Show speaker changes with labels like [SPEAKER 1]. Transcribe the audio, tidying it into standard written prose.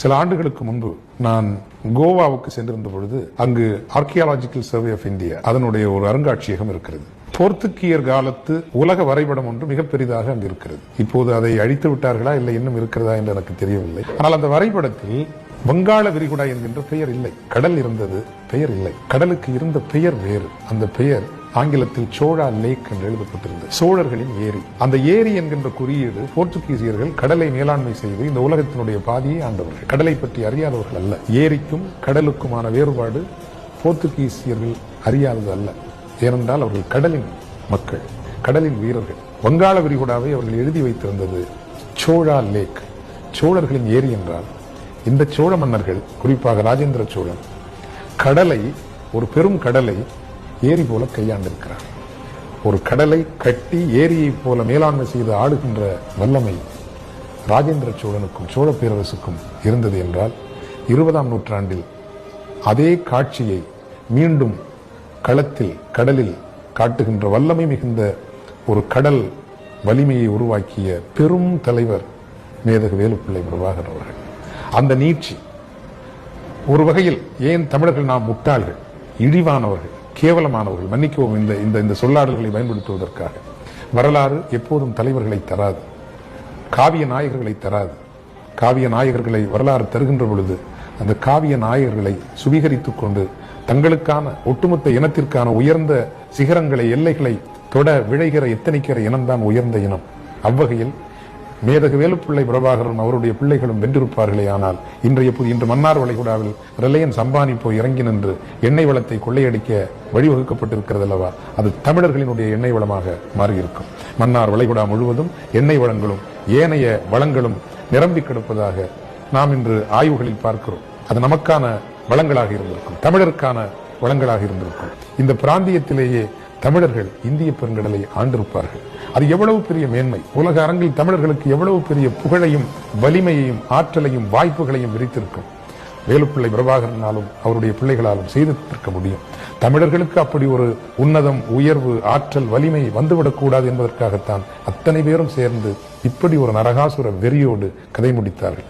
[SPEAKER 1] சில ஆண்டுகளுக்கு முன்பு நான் கோவாவுக்கு சென்றிருந்த பொழுது அங்கு ஆர்கியாலஜிக்கல் சர்வே ஆஃப் இந்தியா அதனுடைய ஒரு அருங்காட்சியகம் இருக்கிறது. போர்த்துகீயர் காலத்து உலக வரைபடம் ஒன்று மிக பெரிதாக அங்கு இருக்கிறது. இப்போது அதை அழித்து விட்டார்களா இல்லை இன்னும் இருக்கிறதா என்று எனக்கு தெரியவில்லை. ஆனால் அந்த வரைபடத்தில் வங்காள விரிகுடா என்கின்ற பெயர் இல்லை. கடல் இருந்தது, பெயர் இல்லை. கடலுக்கு இருந்த பெயர் வேறு. அந்த பெயர் ஆங்கிலத்தில் சோழா லேக் என்று எழுதப்பட்டிருந்தது. சோழர்களின் ஏரி. அந்த ஏரி என்கின்ற குறியீடு போர்த்துகீசியர்கள் கடலை மேலாண்மை செய்து இந்த உலகத்தினுடைய பாதியை ஆண்டவர்கள். கடலை பற்றி அறியாதவர்கள் அல்ல. ஏரிக்கும் கடலுக்குமான வேறுபாடு போர்த்துகீசியர்கள் அறியாதது அல்ல. ஏனென்றால் அவர்கள் கடலின் மக்கள், கடலின் வீரர்கள். வங்காள விரிகுடாவை அவர்கள் எழுதி வைத்திருந்தது சோழா லேக், சோழர்களின் ஏரி என்றால் இந்த சோழ மன்னர்கள், குறிப்பாக ராஜேந்திர சோழன், கடலை, ஒரு பெரும் கடலை ஏரி போல கையாண்டிருக்கிறார். ஒரு கடலை கட்டி ஏரியை போல மேலாண்மை செய்து ஆளுகின்ற வல்லமை ராஜேந்திர சோழனுக்கும் சோழ பேரரசுக்கும் இருந்தது என்றால் 20ஆம் நூற்றாண்டில் அதே காட்சியை மீண்டும் களத்தில், கடலில் காட்டுகின்ற வல்லமை மிகுந்த ஒரு கடல் வலிமையை உருவாக்கிய பெரும் தலைவர் மேதகு வேலுப்பிள்ளை பிரபாகர் அவர்கள். அந்த நீட்சி ஒரு வகையில், ஏன் தமிழர்கள் நாம் முட்டாள்கள், இழிவானவர்கள், கேவலமானவர்கள், மன்னிக்கவும் இந்த சொல்லாடல்களை பயன்படுத்துவதற்காக. வரலாறு எப்போதும் தலைவர்களை தராது, காவிய நாயகர்களை தராது. காவிய நாயகர்களை வரலாறு தருகின்ற பொழுது அந்த காவிய நாயகர்களை சுவீகரித்துக் கொண்டு தங்களுக்கான ஒட்டுமொத்த இனத்திற்கான உயர்ந்த சிகரங்களை, எல்லைகளை தொட விழைகிற எத்தனைக்கிற இனம்தான் உயர்ந்த இனம். அவ்வகையில் மேதகு வேலுப்பிள்ளை பிரபாகரன் அவருடைய பிள்ளைகளும் வென்றிருப்பார்களே. ஆனால் இன்று மன்னார் வளைகுடாவில் ரிலையன்ஸ் அம்பானி போய் இறங்கி நின்று எண்ணெய் வளத்தை கொள்ளையடிக்க வழிவகுக்கப்பட்டிருக்கிறது அல்லவா, அது தமிழர்களினுடைய எண்ணெய் வளமாக மாறியிருக்கும். மன்னார் வளைகுடா முழுவதும் எண்ணெய் வளங்களும் ஏனைய வளங்களும் நிரம்பி கிடப்பதாக நாம் இன்று ஆய்வுகளில் பார்க்கிறோம். அது நமக்கான வளங்களாக இருந்திருக்கும், தமிழருக்கான வளங்களாக இருந்திருக்கும். இந்த பிராந்தியத்திலேயே தமிழர்கள் இந்திய பெருங்கடலை ஆண்டிருப்பார்கள். அது எவ்வளவு பெரிய மேன்மை! உலக அரங்கில் தமிழர்களுக்கு எவ்வளவு பெரிய புகழையும் வலிமையையும் ஆற்றலையும் வாய்ப்புகளையும் விரித்திருக்கும். வேலுப்பிள்ளை பிரபாகரனாலும் அவருடைய பிள்ளைகளாலும் செய்திருக்க முடியும். தமிழர்களுக்கு அப்படி ஒரு உன்னதம், உயர்வு, ஆற்றல், வலிமை வந்துவிடக்கூடாது என்பதற்காகத்தான் அத்தனை பேரும் சேர்ந்து இப்படி ஒரு நரகாசுர வெறியோடு கதை முடித்தார்கள்.